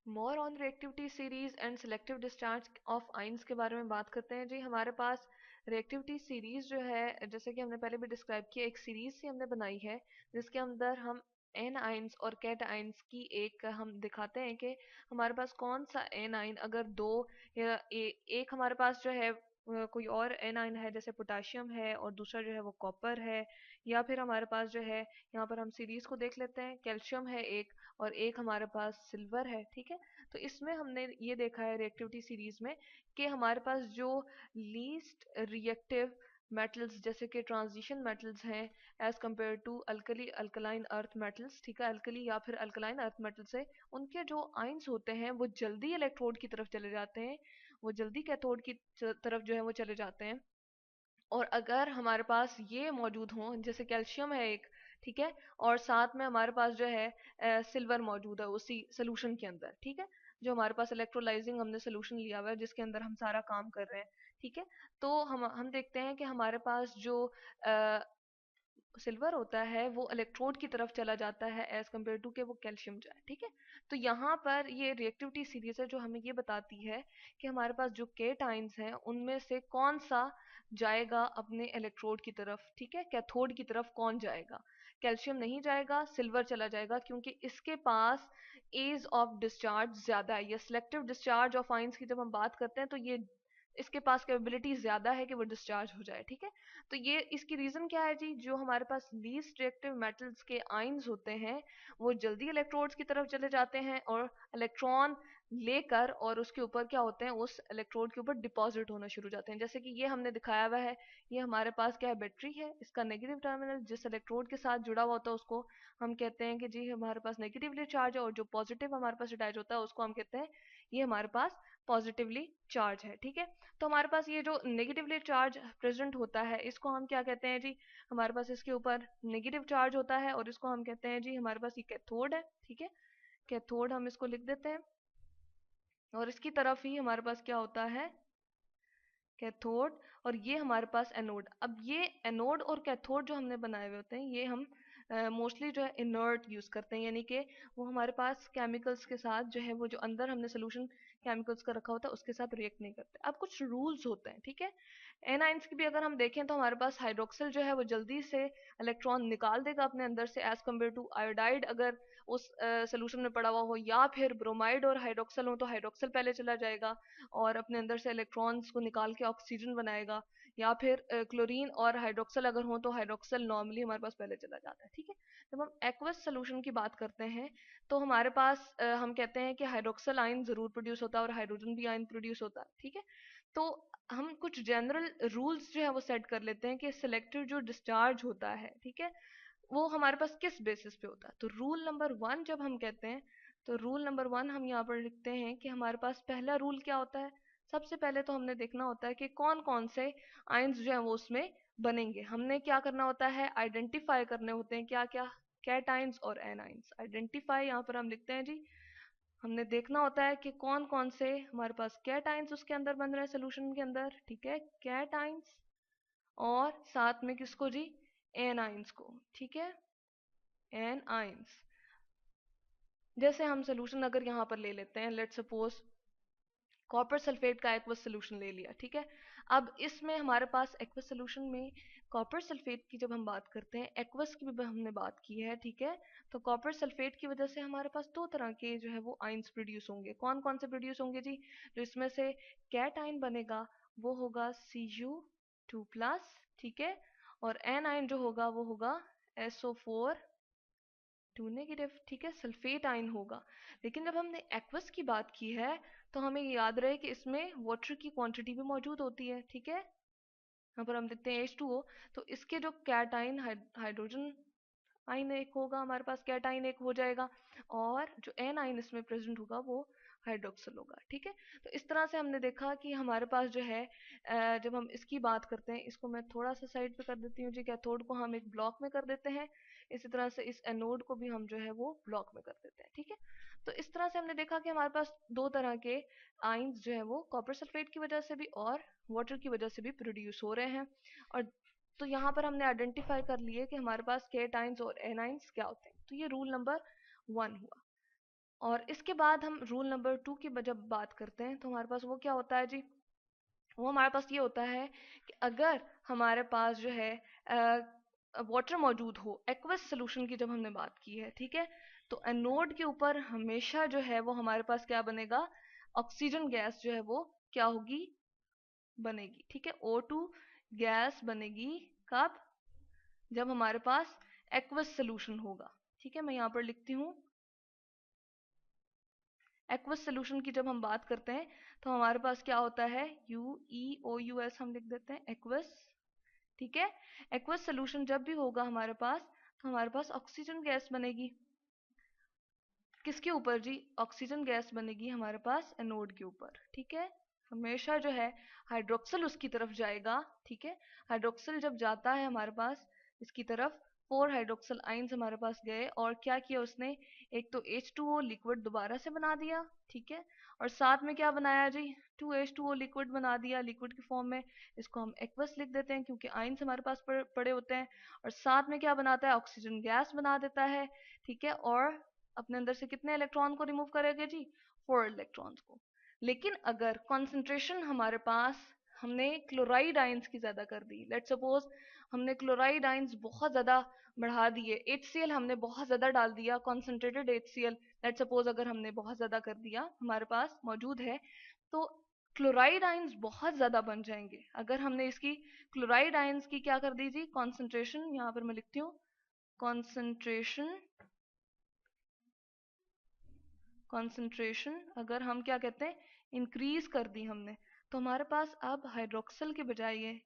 More on reactivity series and selective discharge of ions के बारे में बात करते हैं जी। हमारे पास रिएक्टिविटी सीरीज जो है, जैसे कि हमने पहले भी डिस्क्राइब किया, एक सीरीज से हमने बनाई है जिसके अंदर हम एन आइंस और कैट आइंस की एक हम दिखाते हैं कि हमारे पास कौन सा एन आइन, अगर दो या एक हमारे पास जो है कोई और एन आइन है जैसे पोटाशियम है और दूसरा जो है वो कॉपर है, या फिर हमारे पास जो है यहाँ पर हम सीरीज को देख लेते हैं, कैल्शियम है एक और एक हमारे पास सिल्वर है। ठीक है, तो इसमें हमने ये देखा है रिएक्टिविटी सीरीज में कि हमारे पास जो लीस्ट रिएक्टिव मेटल्स जैसे कि ट्रांजिशन मेटल्स हैं as compare to alkali alkaline earth metals, ठीक है, अल्कली या फिर अल्कलाइन अर्थ मेटल से उनके जो आयंस होते हैं वो जल्दी इलेक्ट्रोड की तरफ चले जाते हैं, वो जल्दी कैथोड की तरफ जो है वो चले जाते हैं। और अगर हमारे पास ये मौजूद हो, जैसे कैल्शियम है एक, ठीक है, और साथ में हमारे पास जो है सिल्वर मौजूद है उसी सोल्यूशन के अंदर, ठीक है, जो हमारे पास इलेक्ट्रोलाइजिंग हमने सोल्यूशन लिया हुआ है जिसके अंदर हम सारा काम कर रहे हैं, ठीक है, तो हम देखते हैं कि हमारे पास जो सिल्वर होता है वो इलेक्ट्रोड की तरफ चला जाता है एज कम्पेयर टू के वो कैल्शियम जाए। ठीक है, तो यहाँ पर ये रिएक्टिविटी सीरीज है जो हमें ये बताती है कि हमारे पास जो केट आइंस हैं उनमें से कौन सा जाएगा अपने इलेक्ट्रोड की तरफ, ठीक है, कैथोड की तरफ कौन जाएगा। कैल्शियम नहीं जाएगा, सिल्वर चला जाएगा, क्योंकि इसके पास एज ऑफ डिस्चार्ज ज्यादा है। ये सिलेक्टिव डिस्चार्ज ऑफ आइंस की जब हम बात करते हैं तो ये इसके पास कैपेबिलिटी ज्यादा है कि वो डिस्चार्ज हो जाए। ठीक है, तो ये इसकी रीजन क्या है जी, जो हमारे पास लीस्ट रिएक्टिव मेटल्स के आयंस होते हैं वो जल्दी इलेक्ट्रोड्स की तरफ चले जाते हैं और इलेक्ट्रॉन लेकर और उसके ऊपर क्या होते हैं, उस इलेक्ट्रोड के ऊपर डिपॉजिट होना शुरू हो जाते हैं। जैसे कि ये हमने दिखाया हुआ है, ये हमारे पास क्या है, बैटरी है, इसका नेगेटिव टर्मिनल जिस इलेक्ट्रोड के साथ जुड़ा हुआ होता है उसको हम कहते हैं कि जी हमारे पास नेगेटिवली चार्ज है, और जो पॉजिटिव हमारे पास अटैच होता है उसको हम कहते हैं ये हमारे पास पॉजिटिवली चार्ज है। ठीक है, तो हमारे पास ये जो नेगेटिवली चार्ज प्रेजेंट होता है इसको हम क्या कहते हैं जी, हमारे पास इसके ऊपर नेगेटिव चार्ज होता है और इसको हम कहते हैं जी हमारे पास ये कैथोड है। ठीक है, कैथोड हम इसको लिख देते हैं, और इसकी तरफ ही हमारे पास क्या होता है, कैथोड, और ये हमारे पास एनोड। अब ये एनोड और कैथोड जो हमने बनाए हुए होते हैं ये हम मोस्टली जो है इनर्ट यूज करते हैं, यानी कि वो हमारे पास केमिकल्स के साथ जो है वो जो अंदर हमने सोल्यूशन केमिकल्स का रखा होता है उसके साथ रिएक्ट नहीं करते। अब कुछ रूल्स होते हैं, ठीक है, एनाइंस की भी अगर हम देखें तो हमारे पास हाइड्रोक्सिल जो है वो जल्दी से इलेक्ट्रॉन निकाल देगा अपने अंदर से एज कम्पेयर टू आयोडाइड अगर उस सोल्यूशन में पड़ा हुआ हो, या फिर ब्रोमाइड और हाइड्रोक्सल हो तो हाइड्रोक्सल पहले चला जाएगा और अपने अंदर से इलेक्ट्रॉन्स को निकाल के ऑक्सीजन बनाएगा, या फिर क्लोरीन और हाइड्रोक्सल अगर हो तो हाइड्रोक्सल नॉर्मली हमारे पास पहले चला जाता है। ठीक है, जब हम एक्वस सोल्यूशन की बात करते हैं तो हमारे पास हम कहते हैं कि हाइड्रोक्सल आयन जरूर प्रोड्यूस होता है और हाइड्रोजन भी आयन प्रोड्यूस होता है। ठीक है, तो हम कुछ जनरल रूल्स जो है वो सेट कर लेते हैं कि सिलेक्टिव जो डिस्चार्ज होता है, ठीक है, वो हमारे पास किस बेसिस पे होता है। तो रूल नंबर वन जब हम कहते हैं तो रूल नंबर वन हम यहाँ पर लिखते हैं कि हमारे पास पहला रूल क्या होता है, सबसे पहले तो हमने देखना होता है कि कौन कौन से आयंस जो है वो उसमें बनेंगे। हमने क्या करना होता है, आइडेंटिफाई करने होते हैं क्या क्या, कैटाइंस और एनाइंस। आइडेंटिफाई यहाँ पर हम लिखते हैं जी, हमने देखना होता है कि कौन कौन से हमारे पास कैटाइंस उसके अंदर बन रहे हैं सोल्यूशन के अंदर, ठीक है, कैटाइंस, और साथ में किसको जी, एनाइंस को। ठीक है, एनाइंस। जैसे हम सोल्यूशन अगर यहाँ पर ले लेते हैं, लेट सपोज कॉपर सल्फेट का एक्वस सोल्यूशन ले लिया, ठीक है, अब इसमें हमारे पास एक्वस सोल्यूशन में कॉपर सल्फेट की जब हम बात करते हैं, एक्वस की भी हमने बात की है, ठीक है, तो कॉपर सल्फेट की वजह से हमारे पास दो तरह के जो है वो आइंस प्रोड्यूस होंगे। कौन कौन से प्रोड्यूस होंगे जी, जो इसमें से कैट आइन बनेगा वो होगा Cu2+, ठीक है, और एन आइन जो होगा वो होगा SO4 2 नेगेटिव, ठीक है, सल्फेट आयन होगा। लेकिन जब हमने एक्वस की बात की है तो हमें याद रहे कि इसमें वाटर की क्वांटिटी भी मौजूद होती है। ठीक है, यहाँ पर हम देखते हैं H2O, तो इसके जो कैटाइन हाइड्रोजन आइन एक होगा, हमारे पास कैटाइन एक हो जाएगा, और जो एन आइन इसमें प्रेजेंट होगा वो हाइड्रोक्सिल होगा। ठीक है, तो इस तरह से हमने देखा कि हमारे पास जो है जब हम इसकी बात करते हैं, इसको मैं थोड़ा सा साइड पे कर देती हूँ जी, कैथोड को हम एक ब्लॉक में कर देते हैं, इसी तरह से इस एनोड को भी हम जो है वो ब्लॉक में कर देते हैं। ठीक है, तो इस तरह से हमने देखा कि हमारे पास दो तरह के आइंस जो है वो कॉपर सल्फेट की वजह से भी और वाटर की वजह से भी प्रोड्यूस हो रहे हैं। और तो यहाँ पर हमने आइडेंटिफाई कर लिए कि हमारे पास केटाइंस और एनाइंस क्या होते हैं। तो ये रूल नंबर वन हुआ। और इसके बाद हम रूल नंबर 2 की जब बात करते हैं तो हमारे पास वो क्या होता है जी, वो हमारे पास ये होता है कि अगर हमारे पास जो है वाटर मौजूद हो, एक्वस सोल्यूशन की जब हमने बात की है, ठीक है, तो एनोड के ऊपर हमेशा जो है वो हमारे पास क्या बनेगा, ऑक्सीजन गैस जो है वो क्या होगी, बनेगी, ठीक है, O2 गैस बनेगी। कब? जब हमारे पास एक्वस सोल्यूशन होगा, ठीक है, मैं यहाँ पर लिखती हूँ। एक्वस सोल्यूशन की जब हम बात करते हैं तो हमारे पास क्या होता है, UeOUS हम लिख देते हैं, एक्वस, ठीक है। एक्वस सोल्यूशन जब भी होगा हमारे पास तो हमारे पास ऑक्सीजन गैस बनेगी। किसके ऊपर जी, ऑक्सीजन गैस बनेगी हमारे पास एनोड के ऊपर, ठीक है। हमेशा जो है हाइड्रोक्सिल उसकी तरफ जाएगा, ठीक है। हाइड्रोक्सिल जब जाता है हमारे पास इसकी तरफ, 4 हाइड्रोक्सिल आइंस हमारे पास गए और क्या किया उसने, एक तो H2O लिक्विड दोबारा से बना दिया, ठीक है, और साथ में क्या बनाया जी, 2H2O लिक्विड बना दिया लिक्विड की फॉर्म में। इसको हम एक्वस लिख देते हैं क्योंकि आइंस हमारे पास पड़े होते हैं। और साथ में क्या बनाता है, ऑक्सीजन गैस बना देता है, ठीक है, और अपने अंदर से कितने इलेक्ट्रॉन को रिमूव करेगा जी, 4 इलेक्ट्रॉन्स को। लेकिन अगर कंसंट्रेशन हमारे पास हमने क्लोराइड आयंस की ज्यादा कर दी, लेट्स सपोज हमने क्लोराइड आयंस बहुत ज्यादा बढ़ा दिए, HCl हमने बहुत ज्यादा डाल दिया, कॉन्सेंट्रेटेड HCl, लेट्स सपोज अगर हमने बहुत ज्यादा कर दिया हमारे पास मौजूद है, तो क्लोराइड आयंस बहुत ज्यादा बन जाएंगे। अगर हमने इसकी क्लोराइड आयंस की क्या कर दी जी, कॉन्सेंट्रेशन, यहाँ पर मैं लिखती हूँ कॉन्सेंट्रेशन, कॉन्सेंट्रेशन अगर हम क्या कहते हैं इंक्रीज कर दी हमने, तो हमारे पास अब हाइड्रोक्सिल के बजाय ये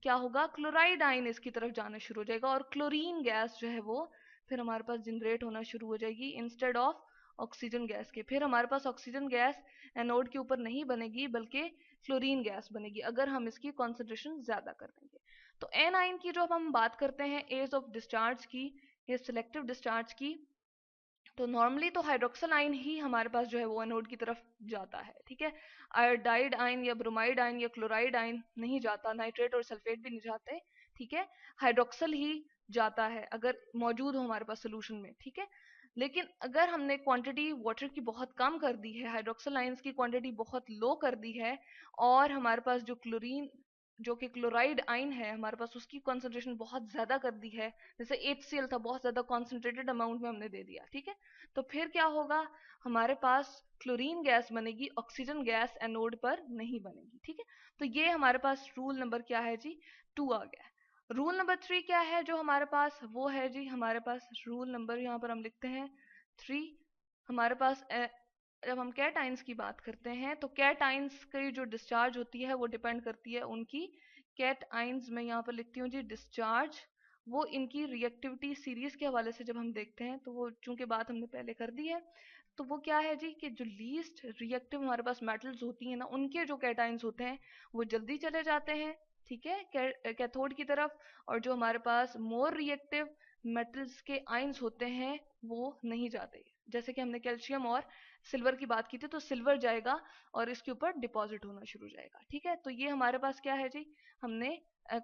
क्या होगा, क्लोराइड आयन इसकी तरफ जाना शुरू हो जाएगा और क्लोरीन गैस जो है वो फिर हमारे पास जनरेट होना शुरू हो जाएगी इंस्टेड ऑफ ऑक्सीजन गैस के। फिर हमारे पास ऑक्सीजन गैस एनोड के ऊपर नहीं बनेगी बल्कि क्लोरीन गैस बनेगी अगर हम इसकी कॉन्सेंट्रेशन ज्यादा कर देंगे। तो एन आयन की जो अब हम बात करते हैं एज ऑफ डिस्चार्ज की या सिलेक्टिव डिस्चार्ज की, तो नॉर्मली तो हाइड्रोक्सल आयन ही हमारे पास जो है वो एनोड की तरफ जाता है, ठीक है। आयोडाइड आयन या ब्रोमाइड आयन या क्लोराइड आयन नहीं जाता, नाइट्रेट और सल्फेट भी नहीं जाते, ठीक है। हाइड्रोक्सल ही जाता है अगर मौजूद हो हमारे पास सोल्यूशन में, ठीक है। लेकिन अगर हमने क्वांटिटी वाटर की बहुत कम कर दी है, हाइड्रोक्सल आयंस की क्वांटिटी बहुत लो कर दी है, और हमारे पास जो क्लोरीन जो कि क्लोराइड आयन है हमारे पास उसकी कॉन्सेंट्रेशन बहुत ज्यादा कर दी है, जैसे HCl था बहुत ज्यादा कॉन्सेंट्रेटेड अमाउंट में हमने दे दिया, ठीक है, तो फिर क्या होगा, हमारे पास क्लोरीन गैस बनेगी, ऑक्सीजन गैस एनोड पर नहीं बनेगी, ठीक है। तो ये हमारे पास रूल नंबर क्या है जी, 2 आ गया। रूल नंबर 3 क्या है जो हमारे पास, वो है जी हमारे पास रूल नंबर यहाँ पर हम लिखते हैं 3। हमारे पास जब हम कैटाइंस की बात करते हैं तो कैटाइंस की जो डिस्चार्ज होती है वो डिपेंड करती है उनकी, कैटाइंस में यहाँ पर लिखती हूँ जी डिस्चार्ज, वो इनकी रिएक्टिविटी सीरीज के हवाले से जब हम देखते हैं तो वो चूंकि बात हमने पहले कर दी है, तो वो क्या है जी कि जो लीस्ट रिएक्टिव हमारे पास मेटल्स होती हैं ना, उनके जो कैटाइंस होते हैं वो जल्दी चले जाते हैं, ठीक है, कैथोड की तरफ, और जो हमारे पास मोर रिएक्टिव मेटल्स के आयंस होते हैं वो नहीं जाते। जैसे कि हमने कैल्शियम और सिल्वर की बात की थी, तो सिल्वर जाएगा और इसके ऊपर डिपॉजिट होना शुरू हो जाएगा, ठीक है। तो ये हमारे पास क्या है जी, हमने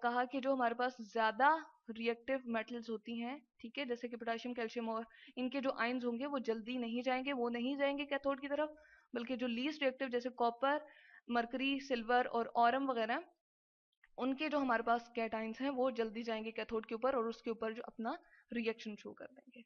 कहा कि जो हमारे पास ज्यादा रिएक्टिव मेटल्स होती हैं, ठीक है, जैसे कि पोटेशियम कैल्शियम, और इनके जो आयंस होंगे वो जल्दी नहीं जाएंगे, वो नहीं जाएंगे कैथोड की तरफ, बल्कि जो लीस्ट रिएक्टिव जैसे कॉपर, मरकरी, सिल्वर और ऑरम वगैरह, उनके जो हमारे पास कैटाइंस हैं वो जल्दी जाएंगे कैथोड के ऊपर और उसके ऊपर जो अपना रिएक्शन शो कर देंगे।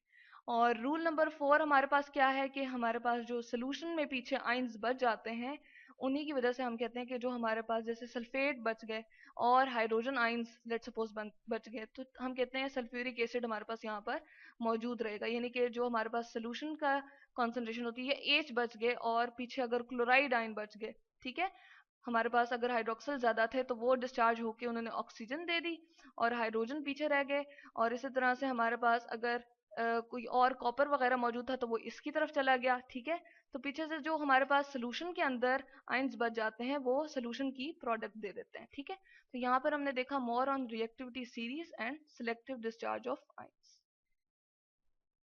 और रूल नंबर 4 हमारे पास क्या है कि हमारे पास जो सोल्यूशन में पीछे आयंस बच जाते हैं, उन्हीं की वजह से हम कहते हैं कि जो हमारे पास जैसे सल्फेट बच गए और हाइड्रोजन आयंस लेट सपोज बच गए, तो हम कहते हैं सल्फ्यूरिक एसिड हमारे पास यहाँ पर मौजूद रहेगा, यानी कि जो हमारे पास सोल्यूशन का कॉन्सेंट्रेशन होती है H बच गए और पीछे अगर क्लोराइड आयन बच गए, ठीक है, हमारे पास अगर हाइड्रोक्सिल ज्यादा थे तो वो डिस्चार्ज होके उन्होंने ऑक्सीजन दे दी और हाइड्रोजन पीछे रह गए, और इसी तरह से हमारे पास अगर कोई और कॉपर वगैरह मौजूद था तो वो इसकी तरफ चला गया, ठीक है। तो पीछे से जो हमारे पास सोल्यूशन के अंदर आयंस बच जाते हैं वो सोल्यूशन की प्रोडक्ट दे देते हैं, ठीक है। तो यहाँ पर हमने देखा more on reactivity series and selective discharge of ions.